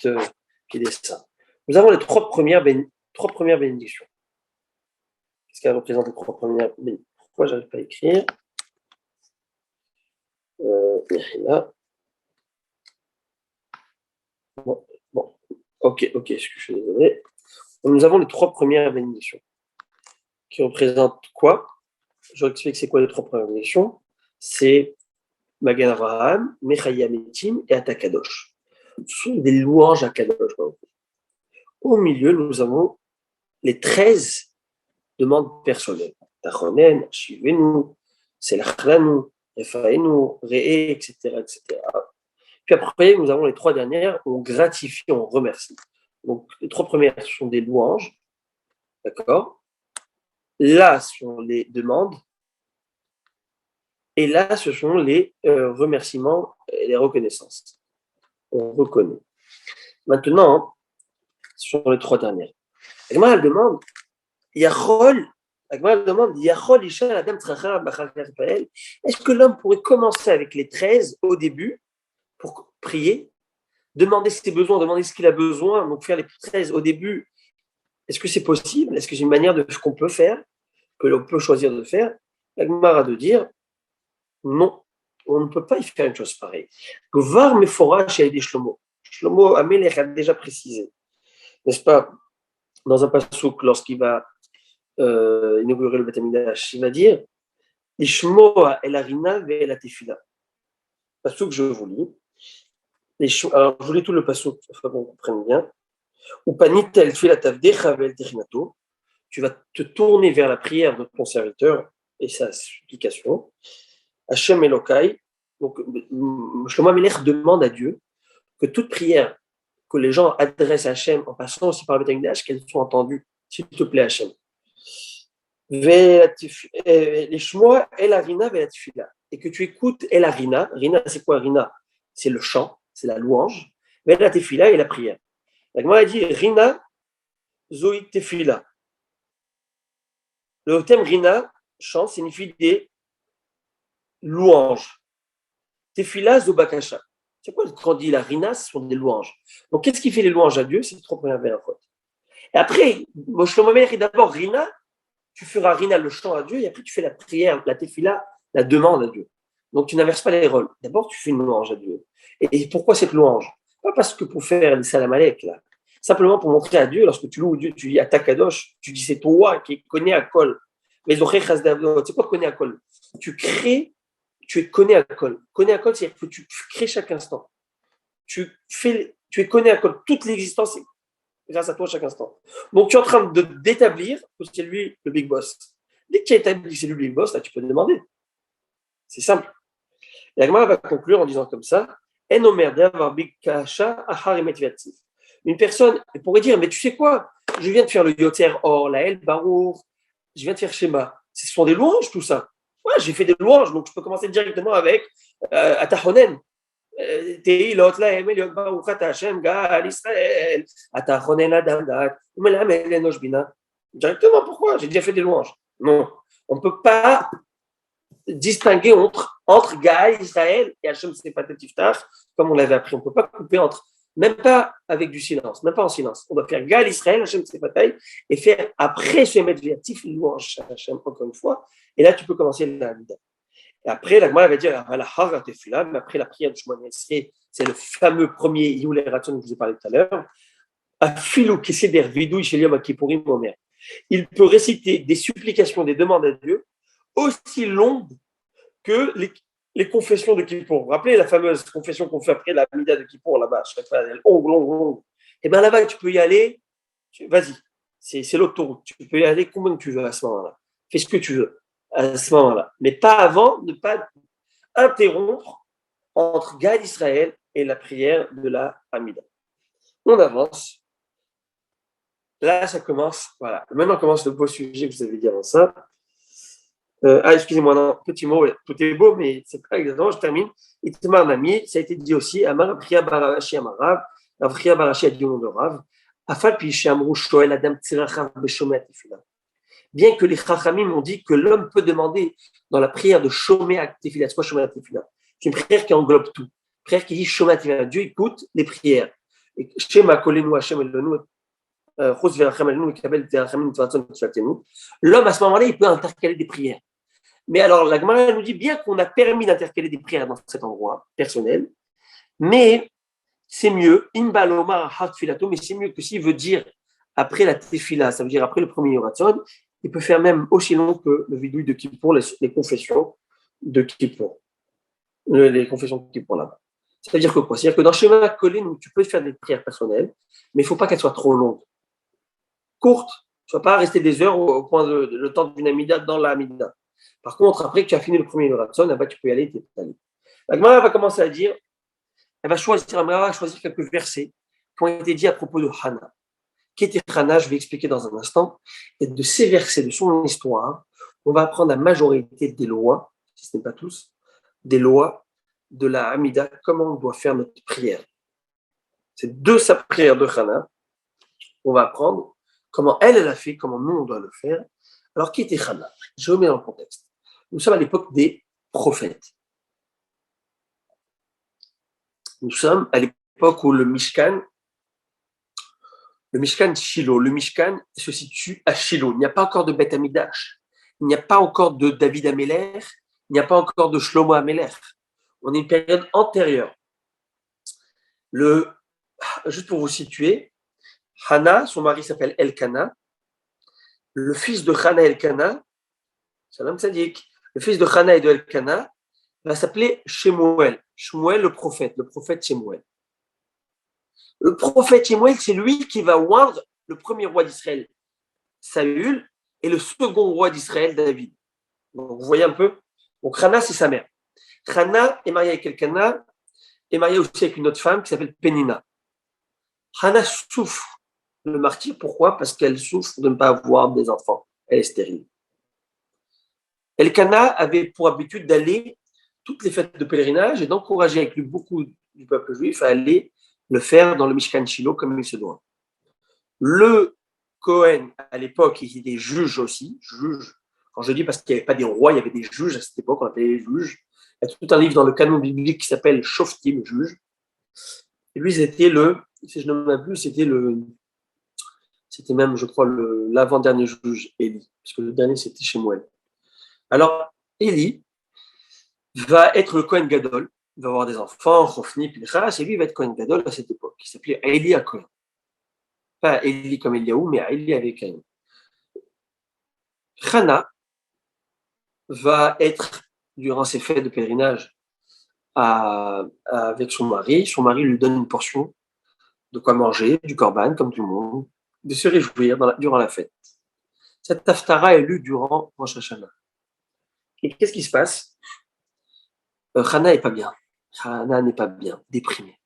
dessin. Nous avons les 3 premières bénédictions. Qu'est-ce qu'elles représentent les 3 premières bénédictions? Pourquoi je n'arrive pas à écrire? Là. Bon, ok, je suis désolé. Nous avons les 3 premières bénédictions qui représentent quoi? Je vais expliquer c'est quoi les 3 premières bénédictions. C'est Magan Avraham, Mechaya Metim et Atakadosh. Ce sont des louanges à Kadosh. Au milieu, nous avons les 13 demandes personnelles. Tachonen, Shivenu, Selachlanu, Refaenu, Re'e, etc. Puis après, nous avons les 3 dernières où on gratifie, on remercie. Donc, les 3 premières sont des louanges. D'accord? Là sont les demandes. Et là, ce sont les remerciements et les reconnaissances. On reconnaît. Maintenant, ce sont les 3 dernières. Agma demande, est-ce que l'homme pourrait commencer avec les 13 au début pour prier, demander ses besoins, demander ce qu'il a besoin, donc faire les 13 au début? Est-ce que c'est possible? Est-ce que c'est une manière de ce qu'on peut faire, que l'on peut choisir de faire? Agma a de dire, non, on ne peut pas y faire une chose pareille. Gvar Mephora chez Aïdi Shlomo. Shlomo Amelech a déjà précisé, n'est-ce pas, dans un passouk, lorsqu'il va inaugurer le Beth Amikdash, il va dire Ishmoa el Arina ve el Tefila. Passouk, je vous lis. Alors, je vous lis tout le passouk, afin qu'on comprenne bien. Ou panita el Tefila Tavdecha ve el Techinato. tu vas te tourner vers la prière de ton serviteur et sa supplication. Hachem Elokai. Donc, Shlomo Amelech demande à Dieu que toute prière que les gens adressent à Hachem en passant aussi par le Beth Amikdash, qu'elles soient entendues. S'il te plaît, Hachem. Les Shmoa El Arina Ve'la Tefila. Et que tu écoutes El Arina. Rina, c'est quoi Rina? C'est le chant, c'est la louange. Ve'la Tefila et la prière. La Gemara a dit Rina Zoï Tefila. Le thème Rina, chant, signifie des louanges. Tefila Zobakasha. C'est quoi quand on dit la Rina? Ce sont des louanges. Donc qu'est-ce qui fait les louanges à Dieu? C'est trop première faute. Et après, Shlomo Amelech, d'abord Rina, tu feras Rina le chant à Dieu, et après tu fais la prière, la Tefila, la demande à Dieu. Donc tu n'inverses pas les rôles. D'abord tu fais une louange à Dieu. Et pourquoi cette louange? Pas parce que pour faire les salam alek, là. Simplement pour montrer à Dieu, lorsque tu loues Dieu, tu dis Atakadosh, tu dis c'est toi qui connais à Kol. Mais c'est quoi connais à Kol? Tu crées, tu es connais à Kol. Connais à Kol, c'est-à-dire que tu crées chaque instant. Tu es connais à Kol. Toute l'existence est grâce à toi chaque instant. Donc tu es en train d'établir que c'est lui le big boss. Dès que tu as établi que c'est lui le big boss, là tu peux demander. C'est simple. La Gemara va conclure en disant comme ça une personne pourrait dire, mais tu sais quoi, je viens de faire le Yoter Or, la El Barour, je viens de faire Shema. Ce sont des louanges, tout ça. Ouais, j'ai fait des louanges, donc je peux commencer directement avec Atahonen. Tehilot lahem Eliot Baruch Ata Hashem Gal Israël Atahonen Adamdat Umelamel Enosh Bina. Directement, pourquoi? J'ai déjà fait des louanges. Non, on ne peut pas distinguer entre Gaal, Israël et Hachem Sepat Tiftach, comme on l'avait appris. On ne peut pas couper entre, même pas avec du silence, même pas en silence. On doit faire Gaal, Israël, Hachem Sepatai, et faire après ce Emet Vertif, une louange à Hachem, encore une fois. Et là, tu peux commencer la Hamida. Et après, la Gemara va dire, mais après la prière de Shemona Esrei, c'est le fameux premier Yulei Ratzon que je vous ai parlé tout à l'heure. Afilou Keseder Vidouy chez Yom Kippourim Omer. Il peut réciter des supplications, des demandes à Dieu aussi longues que les confessions de Kippour. Vous vous rappelez la fameuse confession qu'on fait après la Mida de Kippour là-bas, chaque fois, elle est longue. Et bien là-bas, tu peux y aller, vas-y, c'est l'autoroute. Tu peux y aller combien que tu veux à ce moment-là. Fais ce que tu veux à ce moment-là. Mais pas avant, ne pas interrompre entre Gad Israël et la prière de la Hamida. On avance. Là, ça commence. Voilà. Maintenant commence le beau sujet que je vous avais dit avant ça. Excusez-moi, non, petit mot, tout est beau, mais c'est pas exactement, je termine. Itmar Nami, ça a été dit aussi, Amar Priya Barashi Amarav, Priya Barashi a dit au nom de Rav, Afal Piché Amrou Shoel Adam Tzirachav Beshomet Tefila. Bien que les Chachamim ont dit que l'homme peut demander dans la prière de Shomet Tefila, c'est quoi Shomet Tefila? C'est une prière qui englobe tout. Une prière qui dit Shomet Tefila, Dieu écoute les prières. Et Shema Kolenu Hashem Elonu, l'homme à ce moment-là, il peut intercaler des prières. Mais alors, la Gemara nous dit bien qu'on a permis d'intercaler des prières dans cet endroit personnel, mais c'est mieux, mais c'est mieux que s'il veut dire après la tefila, ça veut dire après le premier yoratzon, il peut faire même aussi long que le vidouille de Kippour, les confessions de Kippour, les confessions de Kippour là-bas. Ça veut dire que quoi? C'est-à-dire que dans Shema Kolenu, tu peux faire des prières personnelles, mais il ne faut pas qu'elles soient trop longues. Courtes, tu ne vas pas rester des heures au point de le temps d'une Amida dans la Amida. Par contre, après que tu as fini le premier Yoratson, là-bas, tu peux y aller, tu es allé. La Gemara va commencer à dire, elle va choisir quelques versets qui ont été dits à propos de Hana. Qui était Hana, je vais expliquer dans un instant. Et de ces versets, de son histoire, on va apprendre la majorité des lois, si ce n'est pas tous, des lois de la Amida, comment on doit faire notre prière. C'est de sa prière de Hana, on va apprendre comment elle a fait, comment nous on doit le faire. Alors, qui était Hana? Je remets dans le contexte. Nous sommes à l'époque des prophètes. Nous sommes à l'époque où le Mishkan Shiloh, le Mishkan se situe à Shiloh. Il n'y a pas encore de Beth Amikdash. Il n'y a pas encore de David Amelech. Il n'y a pas encore de Shlomo Amelech. On est une période antérieure. Juste pour vous situer, Hana, son mari s'appelle Elkana. Le fils de Hana Elkana, Salam Tzadik, le fils de Hana et de Elkana va s'appeler Shemuel. Shemuel, le prophète Shemuel. Le prophète Shemuel, c'est lui qui va oindre le premier roi d'Israël. Saül, et le second roi d'Israël, David. Donc, vous voyez un peu. Donc, Hana, c'est sa mère. Hana est mariée avec Elkana, est mariée aussi avec une autre femme qui s'appelle Pénina. Hana souffre le martyre. Pourquoi? Parce qu'elle souffre de ne pas avoir des enfants. Elle est stérile. Elkana avait pour habitude d'aller toutes les fêtes de pèlerinage et d'encourager avec lui beaucoup du peuple juif à aller le faire dans le Mishkan Shiloh comme il se doit. Le Cohen, à l'époque, il était juge aussi. Juge, quand je dis parce qu'il n'y avait pas des rois, il y avait des juges à cette époque, on appelait les juges. Il y a tout un livre dans le canon biblique qui s'appelle Shoftim, juge. Et lui, c'était si je ne m'abuse, c'était même, je crois, l'avant-dernier juge, Élie, parce que le dernier, c'était Shemuel. Alors, Élie va être le Kohen Gadol, il va avoir des enfants, Chofni, Pinchas, et lui, il va être Kohen Gadol à cette époque. Il s'appelait Élie à Kohen. Pas Élie comme Eliaou, mais Élie avec Kohen. Hana va être, durant ses fêtes de pèlerinage, avec son mari. Son mari lui donne une portion de quoi manger, du korban, comme tout le monde, de se réjouir durant la fête. Cette haftara est lue durant Rosh Hashanah. Et qu'est-ce qui se passe? Hana n'est pas bien. Hana n'est pas bien, déprimée.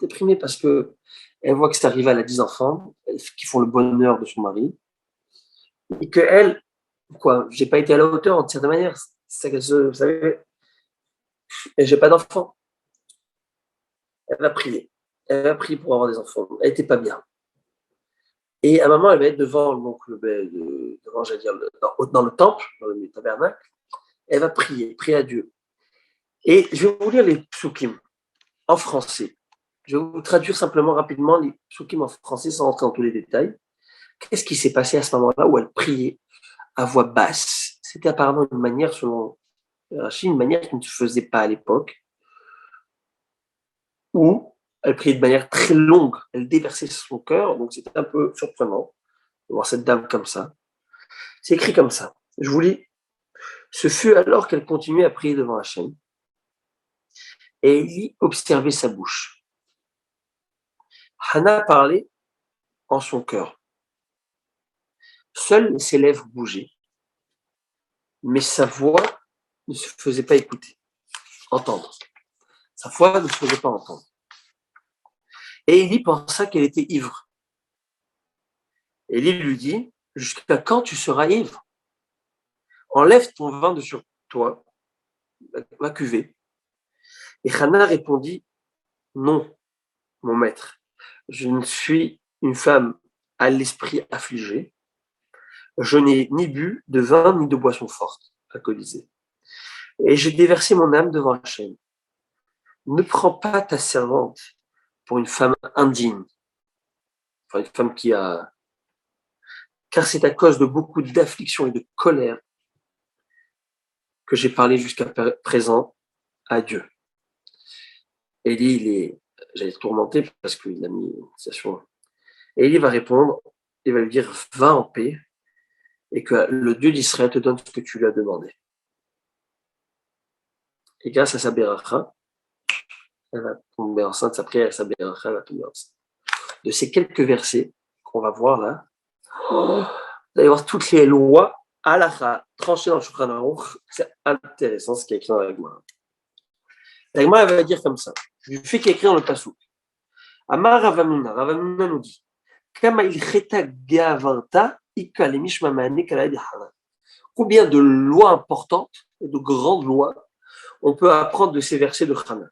Déprimée parce que elle voit que c'est arrivé, elle a 10 enfants qui font le bonheur de son mari. Et qu'elle, j'ai pas été à la hauteur en certaine manière. C'est qu'elle vous savez, et j'ai pas d'enfants. Elle va prier. Elle va prier pour avoir des enfants. Elle n'était pas bien. Et à un moment, elle va être devant, j'allais dire, dans le temple, dans le tabernacle. Elle va prier à Dieu. Et je vais vous lire les psukim en français. Je vais vous traduire simplement rapidement les psukim en français sans rentrer dans tous les détails. Qu'est-ce qui s'est passé à ce moment-là où elle priait à voix basse? C'était apparemment une manière, selon Rachid, une manière qui ne se faisait pas à l'époque, où elle priait de manière très longue, elle déversait son cœur, donc c'était un peu surprenant de voir cette dame comme ça. C'est écrit comme ça. Je vous lis. Ce fut alors qu'elle continuait à prier devant Hachem, et Élie observait sa bouche. Hana parlait en son cœur. Seules ses lèvres bougeaient, mais sa voix ne se faisait pas entendre. Sa voix ne se faisait pas entendre. Et Élie pensa qu'elle était ivre. Élie lui dit, jusqu'à quand tu seras ivre? Enlève ton vin de sur toi, la cuvée. Et Hana répondit, non, mon maître, je ne suis une femme à l'esprit affligé. Je n'ai ni bu de vin ni de boisson forte, alcoolisée. Et j'ai déversé mon âme devant Hachem. Ne prends pas ta servante pour une femme indigne, enfin une femme car c'est à cause de beaucoup d'affliction et de colère que j'ai parlé jusqu'à présent à Dieu. Élie, j'allais tourmenter parce qu'il a mis une citation. Élie va répondre, il va lui dire, va en paix, et que le Dieu d'Israël te donne ce que tu lui as demandé. Et grâce à sa béracha, elle va tomber enceinte, sa prière et sa béracha, elle va tomber enceinte. De ces quelques versets qu'on va voir là, vous allez voir toutes les lois halakha tranchées dans le Shulchan Aruch. C'est intéressant ce qui est écrit dans la Gemara. La Gemara, elle va dire comme ça. Du fait qu'il est écrit dans le Passouk. Amar Rav Hamnuna nous dit, Kama ilcheta gavarta ika lemishma ma'ane kala de Hana. Combien de lois importantes et de grandes lois on peut apprendre de ces versets de Hana.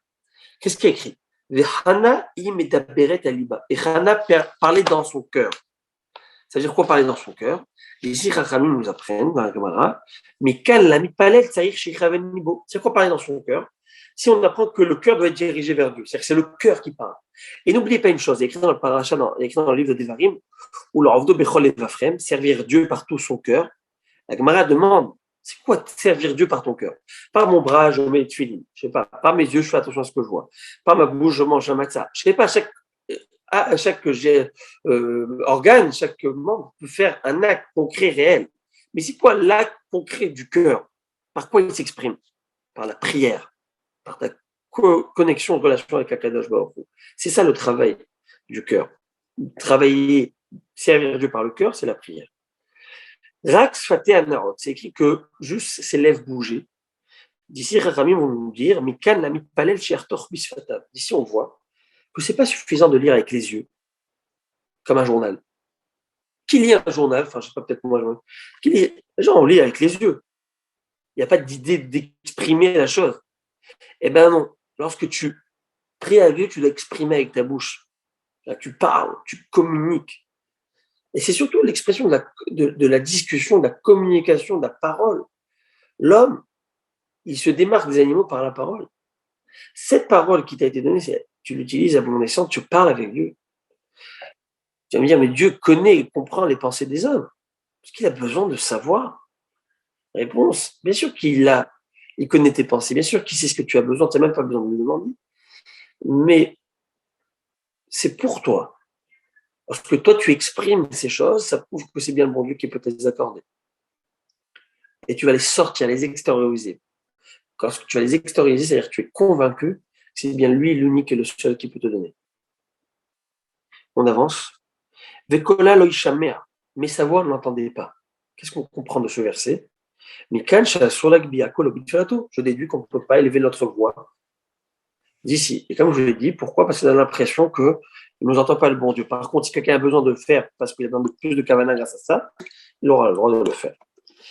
Qu'est-ce qui est écrit? Hana imedaberet aliba. Et Hana parlait dans son cœur. C'est-à-dire quoi parler dans son cœur? Ici, Rachamim nous apprennent dans la Gemara, mais kal la mitpalel tsaïr sheikhaven nibo. C'est quoi parler dans son cœur? Si on apprend que le cœur doit être dirigé vers Dieu, c'est-à-dire que c'est le cœur qui parle. Et n'oubliez pas une chose, il est écrit dans le paracha, écrit dans le livre de Devarim, où le Avdo Bechol Evafrem, servir Dieu par tout son cœur. La Gemara demande, c'est quoi servir Dieu par ton cœur? Par mon bras, je mets les tuiles, je sais pas, par mes yeux, je fais attention à ce que je vois. Par ma bouche, je mange un matzah. Je sais pas, chaque organe, chaque membre peut faire un acte concret réel. Mais c'est quoi l'acte concret du cœur? Par quoi il s'exprime? Par la prière, par ta connexion, relation avec Akadosh Baruch Hu. C'est ça le travail du cœur. Travailler, servir Dieu par le cœur, c'est la prière. Rax faté anarot. C'est écrit que juste ses lèvres bougeaient. D'ici, Rachamim vont nous dire, Mikan la mitpalel shertor bisfatav. D'ici, on voit que c'est pas suffisant de lire avec les yeux, comme un journal. Qui lit un journal, enfin, je sais pas, peut-être moi, qui lit, les gens, on lit avec les yeux. Il n'y a pas d'idée d'exprimer la chose. Eh ben non. Lorsque tu pries à Dieu, tu dois exprimer avec ta bouche. Là, tu parles, tu communiques. Et c'est surtout l'expression de la discussion, de la communication, de la parole. L'homme, il se démarque des animaux par la parole. Cette parole qui t'a été donnée, tu l'utilises à bon escient, tu parles avec Dieu. Tu vas me dire, mais Dieu connaît et comprend les pensées des hommes. Parce qu'il a besoin de savoir. Réponse, bien sûr il connaît tes pensées, bien sûr qu'il sait ce que tu as besoin, tu n'as même pas besoin de lui demander. Mais c'est pour toi. Lorsque toi tu exprimes ces choses, ça prouve que c'est bien le bon Dieu qui peut te les accorder. Et tu vas les sortir, les extérioriser. Quand tu vas les extérioriser, c'est-à-dire que tu es convaincu que c'est bien lui l'unique et le seul qui peut te donner. On avance. Vekola loishamea, mais sa voix ne l'entendait pas. Qu'est-ce qu'on comprend de ce verset? Je déduis qu'on ne peut pas élever notre voix d'ici. Et comme je l'ai dit, pourquoi? Parce qu'on a l'impression qu'il ne nous entend pas le bon Dieu. Par contre, si quelqu'un a besoin de le faire parce qu'il a besoin de plus de kavana grâce à ça, il aura le droit de le faire.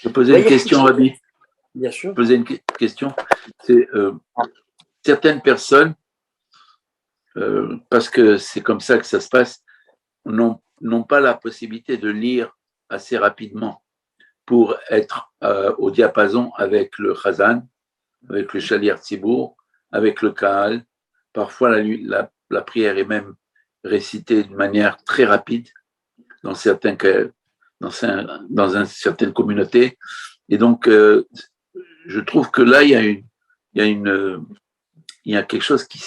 Je vais poser une question, Rabbi. Bien sûr. Poser une question. C'est certaines personnes, parce que c'est comme ça que ça se passe, n'ont pas la possibilité de lire assez rapidement pour être au diapason avec le chazan, avec le shaliach tzibour, avec le kahal. Parfois, la prière est même récitée d'une manière très rapide dans certaines communautés. Et donc, je trouve que là, il y a quelque chose qui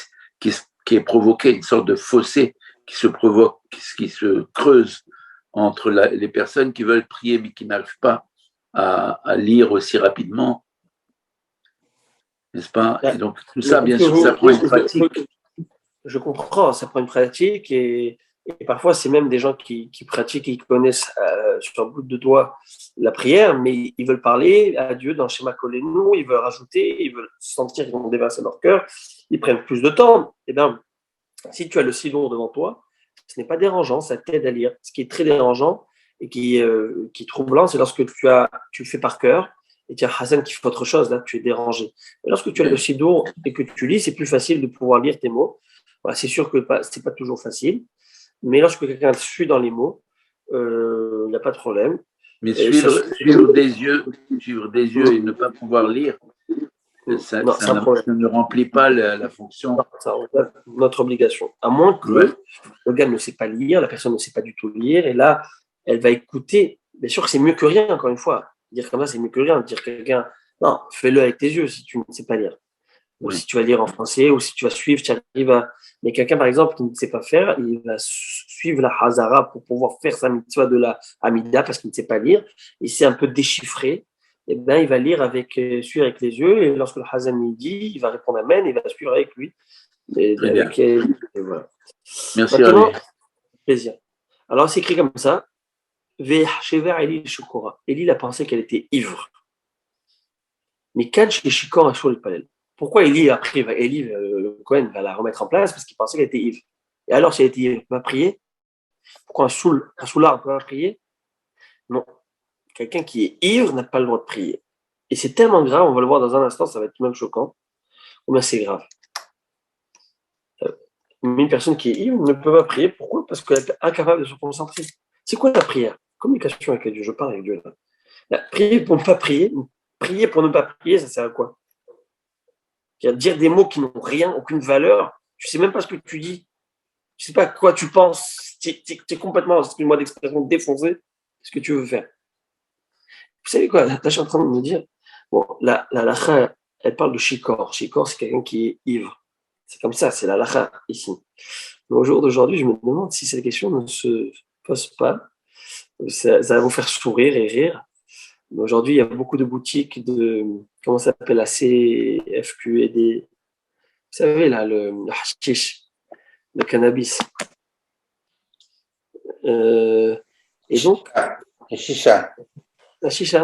est provoqué, une sorte de fossé qui se provoque, qui se creuse entre les personnes qui veulent prier mais qui n'arrivent pas à lire aussi rapidement, n'est-ce pas? Et donc tout ça, bien sûr, ça prend une pratique. Je comprends, ça prend une pratique et parfois c'est même des gens qui pratiquent et qui connaissent sur un bout de doigt la prière, mais ils veulent parler à Dieu dans le schéma Kolénou, ils veulent rajouter, ils veulent sentir qu'ils vont déverser leur cœur, ils prennent plus de temps. Eh bien, si tu as le sidon devant toi, ce n'est pas dérangeant, ça t'aide à lire. Ce qui est très dérangeant et qui est troublant, c'est lorsque tu le fais par cœur et tu as Hassan qui fait autre chose, là tu es dérangé. Mais lorsque tu as le sidon et que tu lis, c'est plus facile de pouvoir lire tes mots. Voilà, c'est sûr que ce n'est pas toujours facile, mais lorsque quelqu'un suit dans les mots, il n'y a pas de problème. Mais suivre des yeux et ne pas pouvoir lire, ça ne remplit pas la fonction. C'est notre obligation. À moins que le gars ne sait pas lire, la personne ne sait pas du tout lire, et là, elle va écouter. Bien sûr que c'est mieux que rien, encore une fois. Dire comme ça, c'est mieux que rien. Dire quelqu'un, non, fais-le avec tes yeux si tu ne sais pas lire. Ou si tu vas lire en français, ou si tu vas suivre, tu arrives à. Mais quelqu'un, par exemple, qui ne sait pas faire, il va suivre la Hazara pour pouvoir faire sa mitzvah de la Hamida parce qu'il ne sait pas lire. Il s'est un peu déchiffré. Et bien, il va lire suivre avec les yeux, et lorsque le Hazan lui dit, il va répondre Amen, et il va suivre avec lui. Et voilà. Merci, Rabbi. Plaisir. Alors, c'est écrit comme ça. Eli il a pensé qu'elle était ivre. Mais quand chez Shikor sur le palais. Pourquoi Eli, après, le Cohen va la remettre en place? Parce qu'il pensait qu'elle était ivre. Et alors, si elle était ivre, elle va prier. Pourquoi un soulard peut pas prier? Non. Quelqu'un qui est ivre n'a pas le droit de prier. Et c'est tellement grave, on va le voir dans un instant, ça va être même choquant. Combien c'est grave. Une personne qui est ivre ne peut pas prier. Pourquoi? Parce qu'elle est incapable de se concentrer. C'est quoi la prière? Communication avec Dieu. Je parle avec Dieu là. Prier pour ne pas prier. Prier pour ne pas prier, ça sert à quoi? Dire des mots qui n'ont rien, aucune valeur. Tu ne sais même pas ce que tu dis. Tu ne sais pas à quoi tu penses. Tu es complètement, excuse-moi d'expression, défoncé. Ce que tu veux faire. Vous savez quoi? Là, je suis en train de me dire, bon, la lacha, elle parle de shikor. Shikor, c'est quelqu'un qui est ivre. C'est comme ça, c'est la lacha ici. Mais au jour d'aujourd'hui, je me demande si cette question ne se pose pas. Ça va vous faire sourire et rire. Mais aujourd'hui, il y a beaucoup de boutiques de, comment ça s'appelle, la CFQ et des, vous savez, là, le hashish, le cannabis. Et donc. Et chicha. La chicha,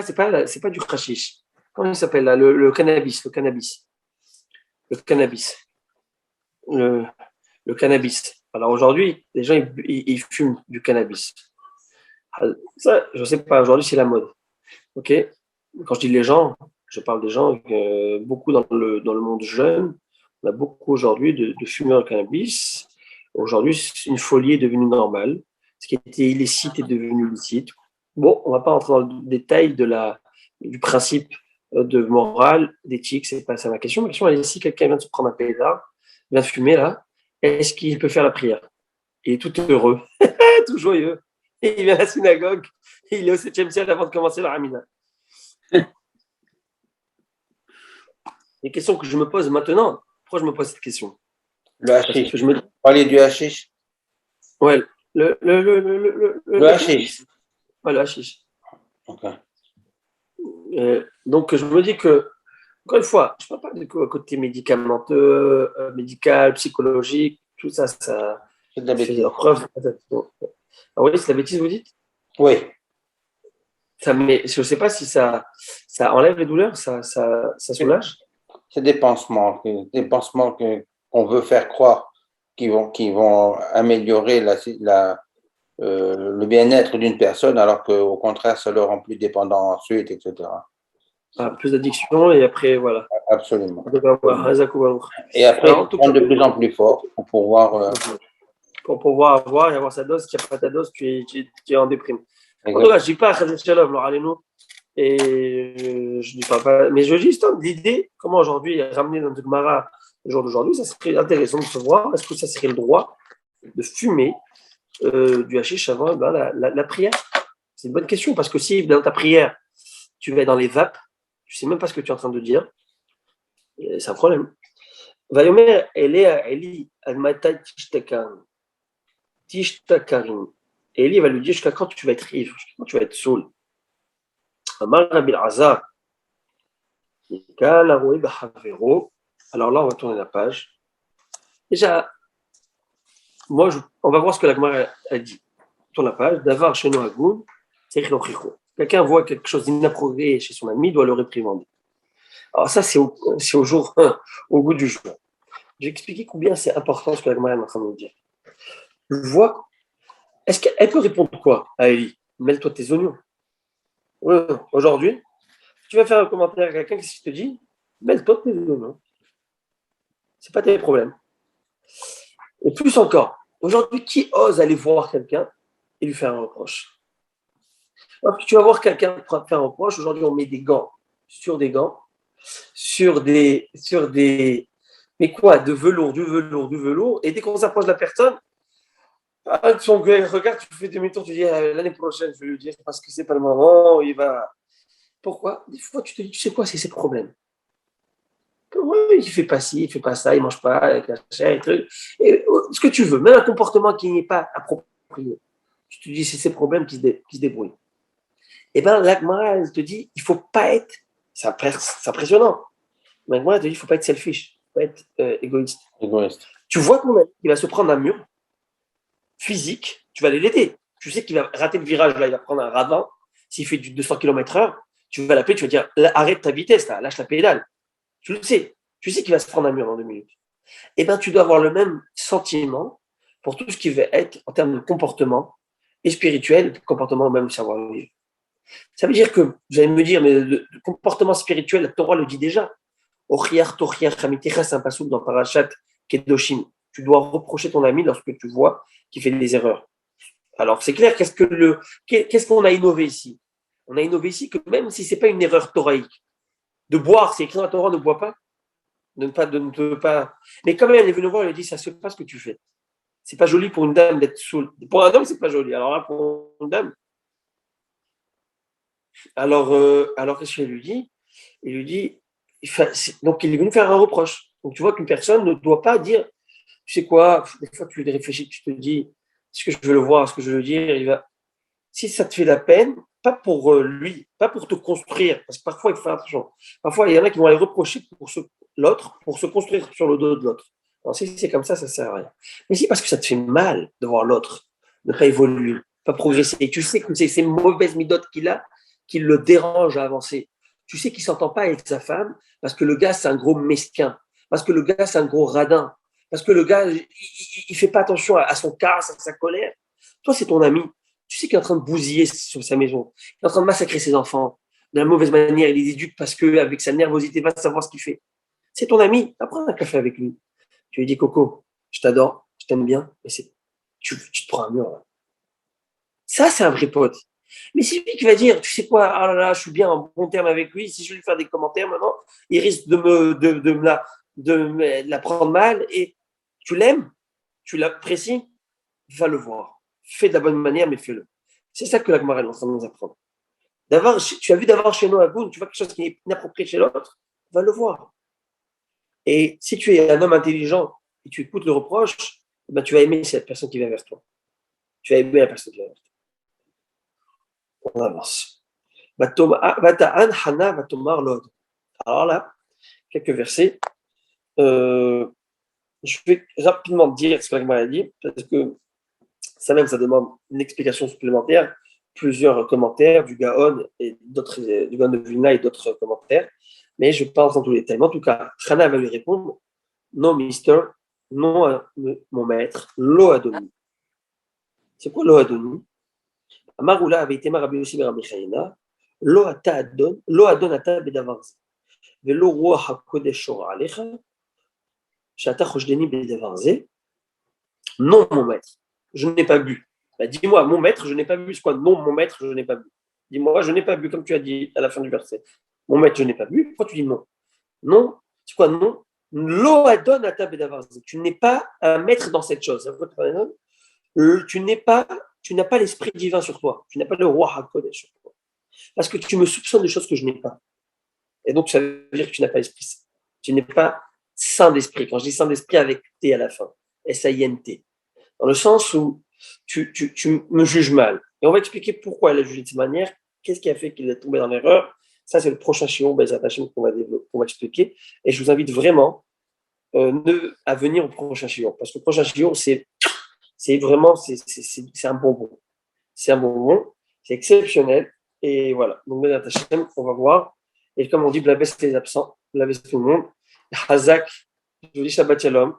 c'est pas du hashish. Comment il s'appelle là, le cannabis, le cannabis. Le cannabis. Le cannabis. Alors aujourd'hui, les gens, ils fument du cannabis. Ça, je ne sais pas, aujourd'hui, c'est la mode. OK? Quand je dis les gens, je parle des gens, beaucoup dans le monde jeune. On a beaucoup aujourd'hui de fumeurs de cannabis. Aujourd'hui, une folie est devenue normale. Ce qui était illicite est devenu licite. Bon, on ne va pas entrer dans le détail du principe de morale, d'éthique, c'est pas ça ma question. Ma question est si quelqu'un vient de se prendre un pédard, vient de fumer là, est-ce qu'il peut faire la prière? Il est tout heureux, tout joyeux. Et il vient à la synagogue, et il est au 7e ciel avant de commencer la Hamida. Les questions que je me pose maintenant, pourquoi je me pose cette question? Le hashish. Je me dis, Parlez du hashish. ouais, Le hashish. Ouais, le hashish. Okay. Donc, je me dis que, encore une fois, je ne parle pas du côté médicamenteux, médical, psychologique, tout ça, ça C'est de la fait bêtise. leur preuve. Ah oui, c'est la bêtise, vous dites? Oui. Mais je ne sais pas si ça enlève les douleurs, ça soulage. C'est des pansements qu'on veut faire croire qui vont améliorer le bien-être d'une personne, alors qu'au contraire, ça le rend plus dépendant ensuite, etc. Ah, plus d'addiction, et après, voilà. Absolument. On devrait avoir Hazakou. Et après, Alors, en tout prendre cas, de plus en plus fort pour pouvoir. pour pouvoir avoir et avoir sa dose, s'il n'y a pas ta dose, tu es en déprime. En tout Exact. cas, je ne dis pas Chazal Shalom, nous et je ne dis pas, mais je dis juste l'idée, comment aujourd'hui ramener dans le Gemara le jour d'aujourd'hui, ça serait intéressant de se voir, est-ce que ça serait le droit de fumer du hashish avant la prière? C'est une bonne question, parce que si dans ta prière, tu vas dans les vapes, tu ne sais même pas ce que tu es en train de dire, c'est un problème. Vayomer, Eli, Almata Tishtakarin. Et Eli va lui dire jusqu'à quand tu vas être ivre, jusqu'à quand tu vas être saoul. Amar Rabbi Azar. Alors là, on va tourner la page. Déjà, on va voir ce que la Gemara a dit. On tourne la page. Davar chez nous Hagoun, c'est quelqu'un voit quelque chose d'inapproprié chez son ami, il doit le réprimander. Alors ça, c'est au jour 1, au goût du jour. J'ai expliqué combien c'est important ce que la Gemara est en train de nous dire. Je vois, est-ce qu'elle peut répondre quoi à Eli? Mêle-toi tes oignons. Aujourd'hui, tu vas faire un commentaire à quelqu'un qui te dit, mêle-toi tes oignons. C'est pas tes problèmes. Et plus encore, aujourd'hui, qui ose aller voir quelqu'un et lui faire un reproche? Alors, tu vas voir quelqu'un faire un reproche. Aujourd'hui, on met des gants, sur des, mais quoi, de velours, du velours. Et dès qu'on s'approche de la personne, son regard, tu fais demi-tour, tu dis l'année prochaine, je vais lui dire parce que c'est pas le moment, il va. Pourquoi? Des fois, tu te dis, tu sais quoi, c'est ses problèmes. Ouais, il fait pas ci, il fait pas ça, il mange pas avec la chair et trucs. Et ce que tu veux, même un comportement qui n'est pas approprié. Tu te dis, c'est ses problèmes qui se débrouillent. Et bien, l'Agmara, elle te dit, il faut pas être, c'est impressionnant. L'Agmara, elle te dit, il faut pas être selfish, il faut pas être égoïste. Tu vois ton ami, il va se prendre un mur physique, tu vas aller l'aider. Tu sais qu'il va rater le virage, là, il va prendre un ravin. S'il fait du 200 km/h, tu vas l'appeler, tu vas dire, arrête ta vitesse, là, lâche la pédale. Tu le sais. Tu sais qu'il va se prendre un mur dans 2 minutes. Eh bien, tu dois avoir le même sentiment pour tout ce qui va être en termes de comportement et spirituel, comportement même savoir-vivre. Ça veut dire que, vous allez me dire, mais le comportement spirituel, la Torah le dit déjà. Ochiar, Tochiar, Chamitecha, c'est un passouk dans Parashat Kedoshim. Tu dois reprocher ton ami lorsque tu vois qu'il fait des erreurs. Alors, c'est clair, qu'est-ce qu'on a innové ici? On a innové ici que même si ce n'est pas une erreur thoraïque, de boire, c'est écrit dans la Torah, ne bois pas, de ne pas. Mais quand même, elle est venue voir, elle a dit, ça ne se passe ce que tu fais. C'est pas joli pour une dame d'être saoule. Pour un homme, c'est pas joli. Alors là, pour une dame. Alors qu'est-ce qu'il lui dit? Il lui dit, donc il est venu faire un reproche. Donc tu vois qu'une personne ne doit pas dire, tu sais quoi, des fois tu réfléchis, tu te dis, est-ce que je veux le voir, est-ce que je veux le dire, si ça te fait la peine, pas pour lui, pas pour te construire, parce que parfois il faut faire attention. Parfois il y en a qui vont aller reprocher pour l'autre, pour se construire sur le dos de l'autre. Alors si c'est comme ça ne sert à rien. Mais si parce que ça te fait mal de voir l'autre, ne pas évoluer, pas progresser, et tu sais que c'est ces mauvaises midotes qu'il a qui le dérange à avancer. Tu sais qu'il ne s'entend pas avec sa femme parce que le gars, c'est un gros mesquin, parce que le gars, c'est un gros radin, parce que le gars, il ne fait pas attention à son casse, à sa colère. Toi, c'est ton ami. Tu sais qu'il est en train de bousiller sur sa maison. Il est en train de massacrer ses enfants de la mauvaise manière. Il les éduque parce qu'avec sa nervosité, il va savoir ce qu'il fait. C'est ton ami. Prends un café avec lui. Tu lui dis, Coco, je t'adore, je t'aime bien, mais tu te prends un mur. Là. Ça, c'est un vrai pote. Mais c'est lui qui va dire, tu sais quoi, ah là là, je suis bien en bon terme avec lui. Si je vais lui faire des commentaires maintenant, il risque de me la prendre mal. Et tu l'aimes, tu l'apprécies, va le voir. Fais de la bonne manière, mais fais-le. C'est ça que la Gemara est en train de nous apprendre. Tu as vu d'avoir chez nous un goût, tu vois quelque chose qui est inapproprié chez l'autre, va le voir. Et si tu es un homme intelligent et tu écoutes le reproche, ben tu vas aimer cette personne qui vient vers toi. Tu vas aimer la personne qui vient vers toi. On avance. Alors là, quelques versets. Je vais rapidement dire ce que la Gemara a dit, parce que ça même, ça demande une explication supplémentaire, plusieurs commentaires du Gaon et d'autres, du Gaon de Vilna et d'autres commentaires, mais je parle dans tous les détails. En tout cas, Chana va lui répondre, non, mister, non, mon maître, lo adoni. C'est quoi lo adoni? Amaroula avait été Rabbi Yossi Rabbi Chayina, lo adon ata bedavarzi, velo ruach hakodesh shora alecha, shata choshdeni bedavarzi. Non, mon maître, je n'ai pas bu. Bah, dis-moi, mon maître, je n'ai pas bu. C'est quoi? Non, mon maître, je n'ai pas bu. Dis-moi, je n'ai pas bu, comme tu as dit à la fin du verset. Mon maître, je n'ai pas bu. Pourquoi tu dis non? Non, c'est quoi non? Lo adon ata bedavarzi. Tu n'es pas un maître dans cette chose. Tu n'as pas l'esprit divin sur toi. Tu n'as pas le roi HaKodesh sur toi. Parce que tu me soupçonnes de choses que je n'ai pas. Et donc, ça veut dire que tu n'as pas l'esprit. Tu n'es pas saint d'esprit. Quand je dis saint d'esprit avec T à la fin, S-A-I-N-T. Dans le sens où tu me juges mal. Et on va expliquer pourquoi elle a jugé de cette manière, qu'est-ce qui a fait qu'il est tombé dans l'erreur. Ça, c'est le prochain shiur, Bezrat Hashem, qu'on va expliquer. Et je vous invite vraiment à venir au prochain shiur. Parce que le prochain shiur, c'est vraiment, c'est un bonbon. C'est un bonbon, c'est exceptionnel. Et voilà. Donc, Bezrat Hashem, on va voir. Et comme on dit, blabès les absents, blabès tout le monde. Hazak, je vous dis Shabbat Shalom.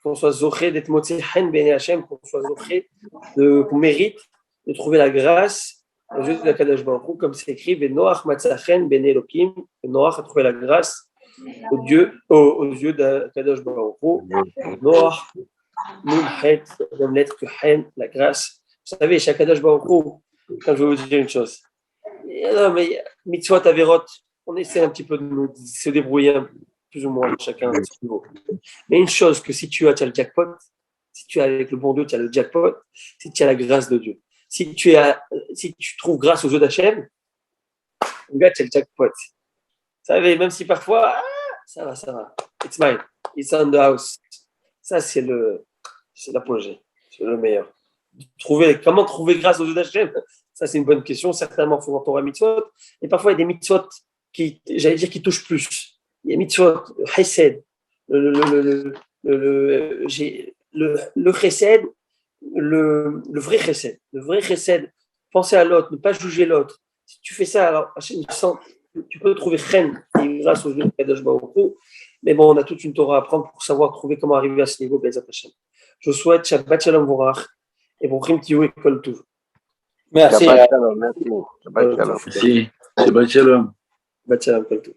Qu'on soit zoché d'être motzé hen bene Hashem, qu'on soit zoché, qu'on mérite de trouver la grâce aux yeux de la Kadosh Baruch Hu, comme c'est écrit, Noach matzachen bene Elohim, Noach a trouvé la grâce aux yeux de la Kadosh Baruch Hu. Noach, Moulchet, donne l'être que hen, la grâce. Vous savez, chez Kadosh Baruch Hu, quand je vais vous dire une chose, non, mais mitzvot averot, on essaie un petit peu de se débrouiller plus ou moins chacun à son niveau. Mais une chose, que si tu as le jackpot, si tu es avec le bon Dieu, tu as le jackpot, si tu as la grâce de Dieu. Si tu trouves grâce aux yeux d'Hachem, le gars, tu as le jackpot. Vous savez, même si parfois, ça va. It's mine. It's on the house. Ça, c'est l'apogée. C'est le meilleur. Comment trouver grâce aux yeux d'Hachem? Ça, c'est une bonne question. Certainement, il faut Torah mitzvot. Et parfois, il y a des mitzvot qui touchent plus. Il y a mitzvot, chesed, le chesed, le vrai chesed. Le vrai chesed, penser à l'autre, ne pas juger l'autre. Si tu fais ça, alors tu peux trouver chen grâce aux yeux de Kadosh Baruch Hu. Mais bon, on a toute une Torah à apprendre pour savoir trouver comment arriver à ce niveau. Bezrat Hashem. Je vous souhaite Shabbat Shalom Vorach et Bruchim Tiyu et Kol Tuv. Merci. Shabbat Shalom, merci. Shabbat Shalom. Merci. Shabbat Shalom. Shabbat Shalom Kol Tuv.